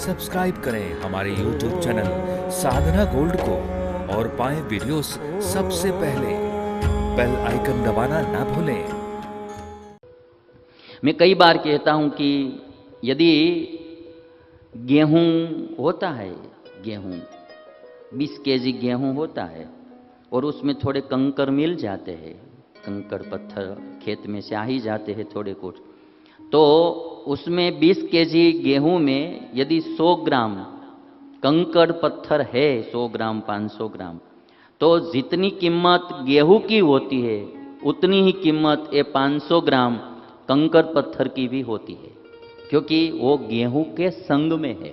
Subscribe करें हमारे YouTube channel साधना gold को और पाएं वीडियोस सबसे पहले। बेल आइकन दबाना ना भूलें। मैं कई बार कहता हूं कि यदि गेहूं होता है, गेहूं 20 केजी गेहूं होता है और उसमें थोड़े कंकर मिल जाते हैं, कंकड़ पत्थर खेत में से आ ही जाते हैं थोड़े कुछ, तो उसमें 20 केजी गेहूं में यदि 100 ग्राम कंकड़ पत्थर है, 100 ग्राम 500 ग्राम, तो जितनी कीमत गेहूं की होती है उतनी ही कीमत ये 500 ग्राम कंकड़ पत्थर की भी होती है, क्योंकि वो गेहूं के संग में है।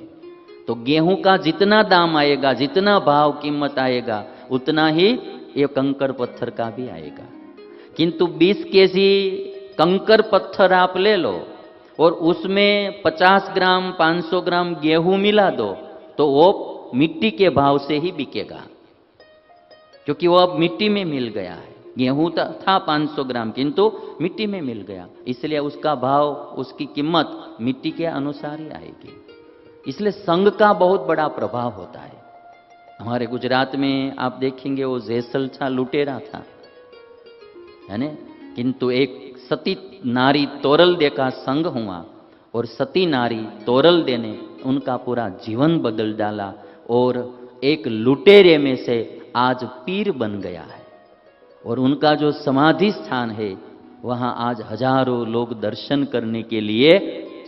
तो गेहूं का जितना दाम आएगा, जितना भाव कीमत आएगा, उतना ही ये कंकड़ पत्थर का भी आएगा। किंतु 20 केजी कंकड़ पत्थर आप ले लो और उसमें 50 ग्राम 500 ग्राम गेहूं मिला दो, तो वो मिट्टी के भाव से ही बिकेगा, क्योंकि वो अब मिट्टी में मिल गया है। गेहूं था 500 ग्राम, किंतु मिट्टी में मिल गया, इसलिए उसका भाव, उसकी कीमत मिट्टी के अनुसार ही आएगी। इसलिए संघ का बहुत बड़ा प्रभाव होता है। हमारे गुजरात में आप देखेंगे वो जैसल था, लुटेरा था, है ना, किंतु एक सती नारी तोरल दे का संग हुआ और सती नारी तोरल दे ने उनका पूरा जीवन बदल डाला और एक लुटेरे में से आज पीर बन गया है। और उनका जो समाधि स्थान है वहां आज हजारों लोग दर्शन करने के लिए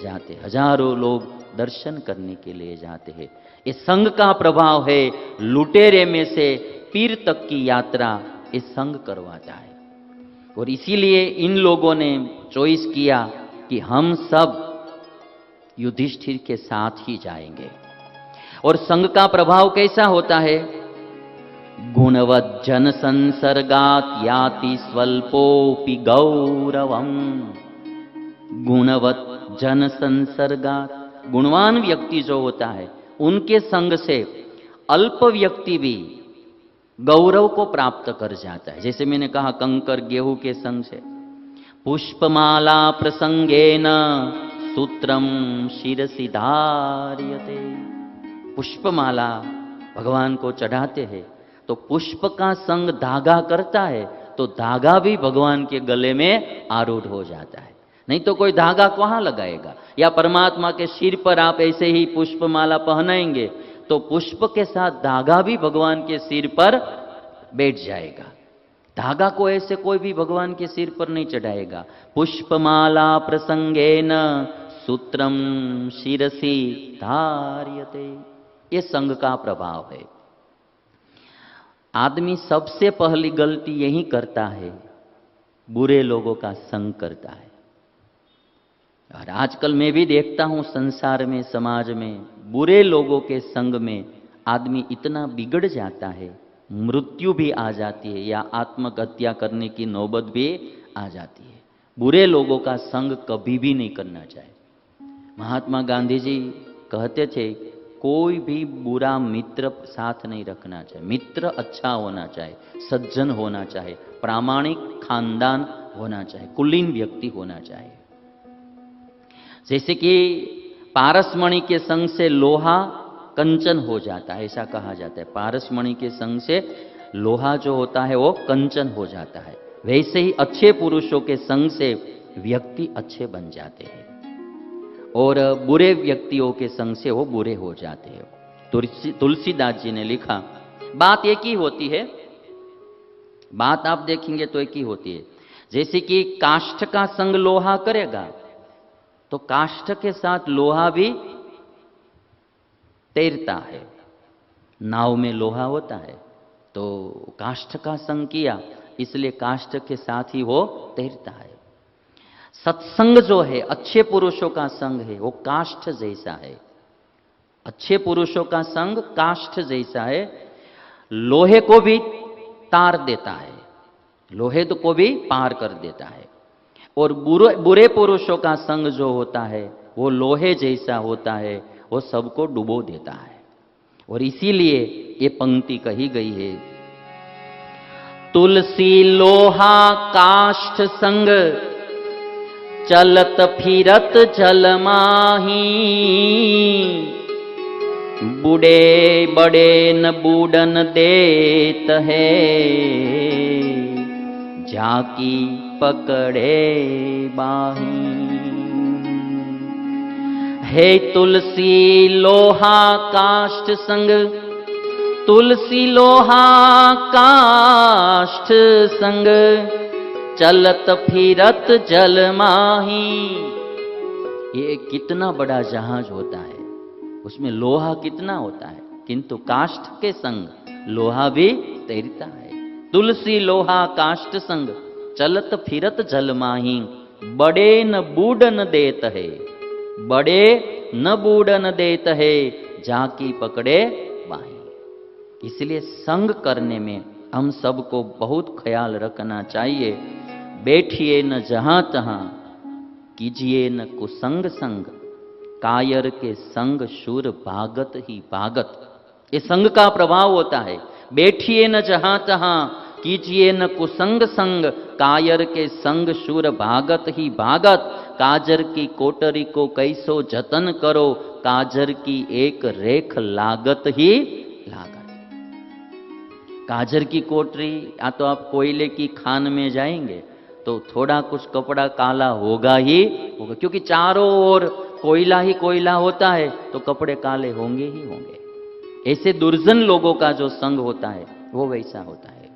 जाते, हजारों लोग दर्शन करने के लिए जाते हैं। इस संघ का प्रभाव है, लुटेरे में से पीर तक की यात्रा इस संघ करवाता है। और इसीलिए इन लोगों ने चॉइस किया कि हम सब युधिष्ठिर के साथ ही जाएंगे। और संघ का प्रभाव कैसा होता है? गुणवत् जन संसर्गात याति स्वल्पोपि गौरवम। गुणवत् जन संसर्गात, गुणवान व्यक्ति जो होता है उनके संग से अल्प व्यक्ति भी गौरव को प्राप्त कर जाता है। जैसे मैंने कहा कंकर गेहूं के संग से। पुष्पमाला प्रसंगेन सूत्रम शिरसि धार्यते। पुष्पमाला भगवान को चढ़ाते हैं तो पुष्प का संग धागा करता है, तो धागा भी भगवान के गले में आरूढ़ हो जाता है। नहीं तो कोई धागा कहां लगाएगा? या परमात्मा के सिर पर आप ऐसे ही पुष्पमाला पहनाएंगे तो पुष्प के साथ धागा भी भगवान के सिर पर बैठ जाएगा। धागा को ऐसे कोई भी भगवान के सिर पर नहीं चढ़ाएगा। पुष्पमाला प्रसंगेन सूत्रम शिरसि धार्यते। ये संग का प्रभाव है। आदमी सबसे पहली गलती यही करता है, बुरे लोगों का संग करता है। और आजकल मैं भी देखता हूं संसार में, समाज में, बुरे लोगों के संग में आदमी इतना बिगड़ जाता है, मृत्यु भी आ जाती है या आत्महत्या करने की नौबत भी आ जाती है। बुरे लोगों का संग कभी भी नहीं करना चाहिए। महात्मा गांधी जी कहते थे कोई भी बुरा मित्र साथ नहीं रखना चाहिए। मित्र अच्छा होना चाहिए, सज्जन होना चाहिए, प्रामाणिक खानदान होना चाहिए, कुलीन व्यक्ति होना चाहिए। जैसे कि पारसमणि के संग से लोहा कंचन हो जाता है, ऐसा कहा जाता है। पारसमणि के संग से लोहा जो होता है वो कंचन हो जाता है। वैसे ही अच्छे पुरुषों के संग से व्यक्ति अच्छे बन जाते हैं और बुरे व्यक्तियों के संग से वो बुरे हो जाते हैं। तुलसीदास जी ने लिखा, बात एक ही होती है, बात आप देखेंगे तो एक ही होती है। जैसे कि काष्ठ का संग लोहा करेगा तो काष्ठ के साथ लोहा भी तैरता है। नाव में लोहा होता है तो काष्ठ का संग किया, इसलिए काष्ठ के साथ ही वो तैरता है। सत्संग जो है, अच्छे पुरुषों का संग है, वो काष्ठ जैसा है। अच्छे पुरुषों का संग काष्ठ जैसा है, लोहे को भी तार देता है, लोहे को भी पार कर देता है। और बुरे पुरुषों का संग जो होता है वो लोहे जैसा होता है, वो सबको डुबो देता है। और इसीलिए ये पंक्ति कही गई है, तुलसी लोहा काष्ठ संग चलत फिरत जल माही, बूढ़े बड़े न बूढ़न देत है, जाकी पकड़े बाही। हे तुलसी लोहा काष्ठ संग, तुलसी लोहा काष्ठ संग, चलत फिरत जल माही। ये कितना बड़ा जहाज होता है, उसमें लोहा कितना होता है, किंतु काष्ठ के संग लोहा भी तैरता है। तुलसी लोहा काष्ठ संग, चलत फिरत जल माही। बड़े न बूढ़न देत है, बड़े न बूढ़न देत है, जाकी पकड़े बाही। इसलिए संग करने में हम सबको बहुत ख्याल रखना चाहिए। बैठिए न जहां तहां, कीजिए न कुसंग संग, कायर के संग शूर भागत ही भागत। ये संग का प्रभाव होता है। बैठिए न जहां तहां, कीजिए न कुसंग संग, कायर के संग शूर भागत ही भागत। काजर की कोटरी को कैसो जतन करो, काजर की एक रेख लागत ही लागत। काजर की कोटरी, या तो आप कोयले की खान में जाएंगे तो थोड़ा कुछ कपड़ा काला होगा ही होगा, क्योंकि चारों ओर कोयला ही कोयला होता है, तो कपड़े काले होंगे ही होंगे। ऐसे दुर्जन लोगों का जो संग होता है वो वैसा होता है।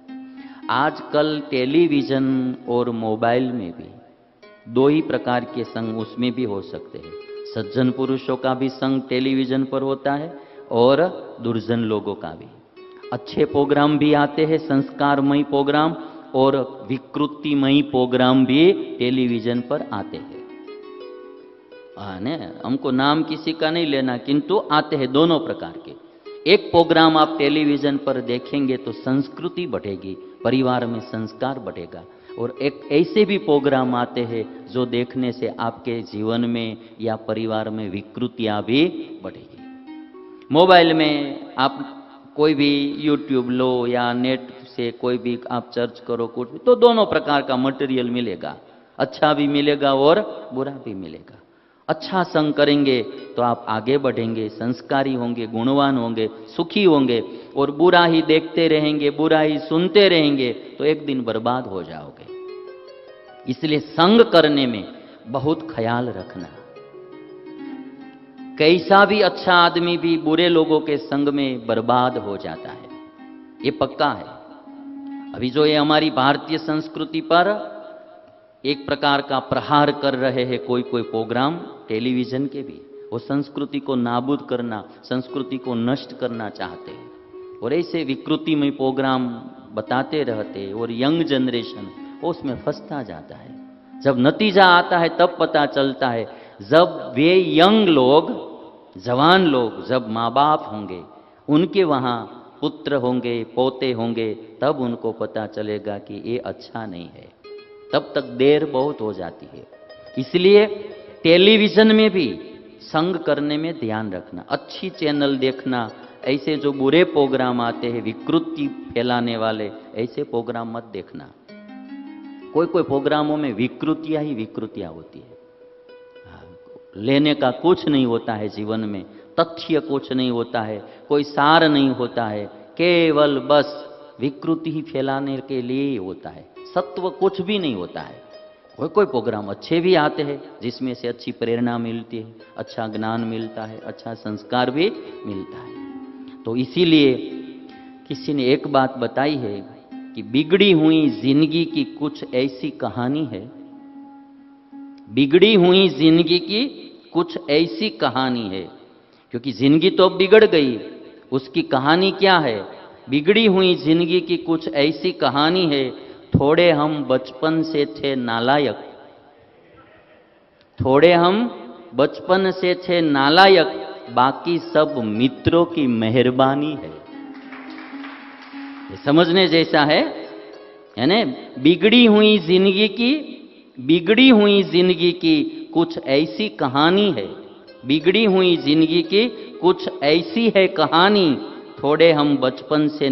आजकल टेलीविजन और मोबाइल में भी दो ही प्रकार के संग उसमें भी हो सकते हैं। सज्जन पुरुषों का भी संग टेलीविजन पर होता है और दुर्जन लोगों का भी। अच्छे प्रोग्राम भी आते हैं, संस्कारमयी प्रोग्राम, और विकृतिमयी प्रोग्राम भी टेलीविजन पर आते हैं। हमको नाम किसी का नहीं लेना, किंतु आते हैं दोनों प्रकार के। एक प्रोग्राम आप टेलीविजन पर देखेंगे तो संस्कृति बढ़ेगी, परिवार में संस्कार बढ़ेगा। और एक ऐसे भी प्रोग्राम आते हैं जो देखने से आपके जीवन में या परिवार में विकृतियां भी बढ़ेगी। मोबाइल में आप कोई भी यूट्यूब लो या नेट से कोई भी आप सर्च करो कुछ भी, तो दोनों प्रकार का मटेरियल मिलेगा। अच्छा भी मिलेगा और बुरा भी मिलेगा। अच्छा संग करेंगे तो आप आगे बढ़ेंगे, संस्कारी होंगे, गुणवान होंगे, सुखी होंगे। और बुरा ही देखते रहेंगे, बुरा ही सुनते रहेंगे तो एक दिन बर्बाद हो जाओगे। इसलिए संग करने में बहुत ख्याल रखना। कैसा भी अच्छा आदमी भी बुरे लोगों के संग में बर्बाद हो जाता है, ये पक्का है। अभी जो ये हमारी भारतीय संस्कृति पर एक प्रकार का प्रहार कर रहे हैं कोई कोई प्रोग्राम टेलीविजन के भी, वो संस्कृति को नाबूद करना, संस्कृति को नष्ट करना चाहते हैं और ऐसे विकृतिमय प्रोग्राम बताते रहते, और यंग जनरेशन उसमें फंसता जाता है। जब नतीजा आता है तब पता चलता है, जब वे यंग लोग, जवान लोग, जब माँ बाप होंगे, उनके वहाँ पुत्र होंगे, पोते होंगे, तब उनको पता चलेगा कि ये अच्छा नहीं है। तब तक देर बहुत हो जाती है। इसलिए टेलीविजन में भी संग करने में ध्यान रखना, अच्छी चैनल देखना। ऐसे जो बुरे प्रोग्राम आते हैं विकृति फैलाने वाले, ऐसे प्रोग्राम मत देखना। कोई कोई प्रोग्रामों में विकृतियां ही विकृतियां होती है। लेने का कुछ नहीं होता है जीवन में, तथ्य कुछ नहीं होता है, कोई सार नहीं होता है, केवल बस विकृति ही फैलाने के लिए ही होता है, सत्व कुछ भी नहीं होता है। कोई कोई प्रोग्राम अच्छे भी आते हैं जिसमें से अच्छी प्रेरणा मिलती है, अच्छा ज्ञान मिलता है, अच्छा संस्कार भी मिलता है। तो इसीलिए किसी ने एक बात बताई है कि बिगड़ी हुई जिंदगी की कुछ ऐसी कहानी है, बिगड़ी हुई जिंदगी की कुछ ऐसी कहानी है। क्योंकि जिंदगी तो अब बिगड़ गई, उसकी कहानी क्या है? बिगड़ी हुई जिंदगी की कुछ ऐसी कहानी है, थोड़े हम बचपन से थे नालायक, थोड़े हम बचपन से थे नालायक, बाकी सब मित्रों की मेहरबानी है। ये समझने जैसा है ना? बिगड़ी हुई जिंदगी की कुछ ऐसी कहानी है, बिगड़ी हुई जिंदगी की कुछ ऐसी है कहानी, थोड़े हम बचपन से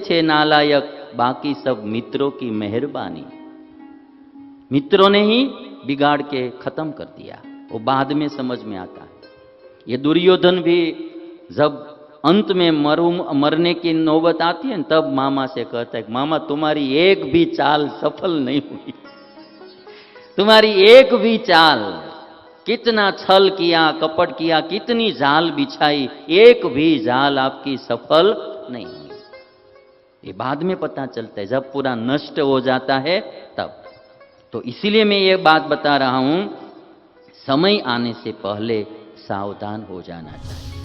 थे नालायक, बाकी सब मित्रों की मेहरबानी। मित्रों ने ही बिगाड़ के खत्म कर दिया, वो बाद में समझ में आता है। ये दुर्योधन भी जब अंत में मरने की नौबत आती है तब मामा से कहता है, मामा तुम्हारी एक भी चाल सफल नहीं हुई, तुम्हारी एक भी चाल, कितना छल किया, कपट किया, कितनी जाल बिछाई, एक भी जाल आपकी सफल नहीं हुई। ये बाद में पता चलता है, जब पूरा नष्ट हो जाता है तब। तो इसीलिए मैं ये बात बता रहा हूं, समय आने से पहले सावधान हो जाना चाहिए।